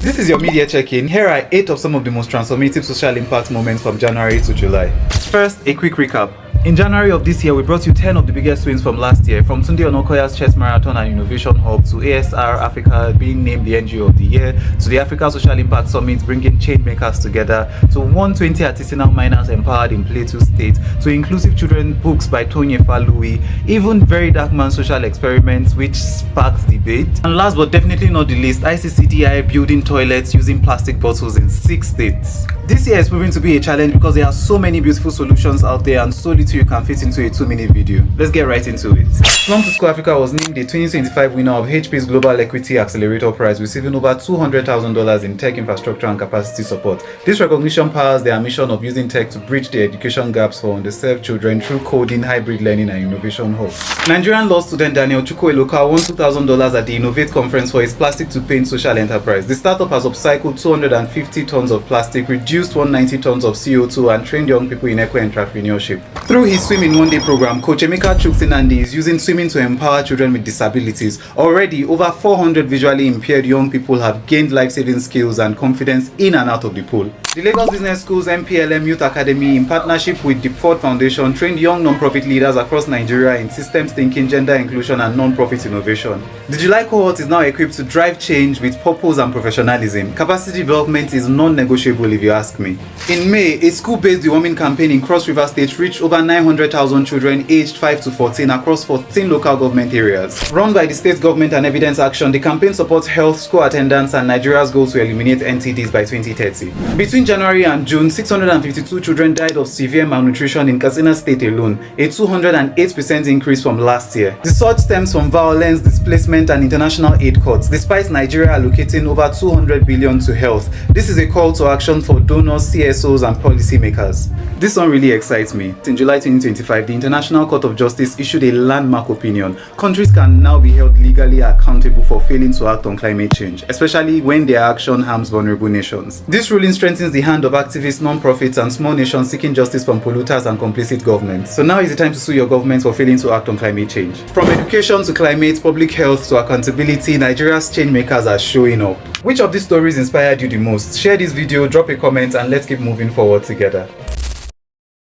This is your media check-in. Here are 8 of some of the most transformative social impact moments from January to July. First, a quick recap. In January of this year, we brought you 10 of the biggest wins from last year, from Tunde Onokoya's Chess Marathon and Innovation Hub to ASR Africa being named the NGO of the Year, to the Africa Social Impact Summit bringing change makers together, to 120 artisanal miners empowered in Plateau State, to inclusive children books by Tony Falui, even Very Dark Man social experiments which sparked debate. And last but definitely not the least, ICCDI building toilets using plastic bottles in 6 states. This year is proving to be a challenge because there are so many beautiful solutions out there and so little you can fit into a 2-minute video. Let's get right into it. Slum to School Africa was named the 2025 winner of HP's Global Equity Accelerator Prize, receiving over $200,000 in tech infrastructure and capacity support. This recognition powers their mission of using tech to bridge the education gaps for underserved children through coding, hybrid learning, and innovation hub. Nigerian law student Daniel Chukwueloka won $2,000 at the Innovate conference for his plastic to paint social enterprise. The startup has upcycled 250 tons of plastic, reduced 190 tons of CO2, and trained young people in eco-entrepreneurship. Through his Swim in One Day program, Coach Emeka Chuksinandi is using swimming to empower children with disabilities. Already, over 400 visually impaired young people have gained life-saving skills and confidence in and out of the pool. The Lagos Business School's MPLM Youth Academy, in partnership with the Ford Foundation, trained young non-profit leaders across Nigeria in systems thinking, gender inclusion, and non-profit innovation. The July cohort is now equipped to drive change with purpose and professionalism. Capacity development is non-negotiable if you ask me. In May, a school-based deworming campaign in Cross River State reached over 900,000 children aged 5 to 14 across 14 local government areas. Run by the state government and Evidence Action, the campaign supports health, school attendance, and Nigeria's goal to eliminate NTDs by 2030. Between January and June, 652 children died of severe malnutrition in Katsina State alone, a 208% increase from last year. The surge stems from violence, displacement, and international aid cuts, despite Nigeria allocating over $200 billion to health. This is a call to action for donors, CSOs, and policymakers. This one really excites me. In July 2025, the International Court of Justice issued a landmark opinion. Countries can now be held legally accountable for failing to act on climate change, especially when their action harms vulnerable nations. This ruling strengthens the hand of activists, non-profits, and small nations seeking justice from polluters and complicit governments. So now is the time to sue your government for failing to act on climate change. From education to climate, public health to accountability, Nigeria's change makers are showing up. Which of these stories inspired you the most? Share this video, drop a comment, and let's keep moving forward together.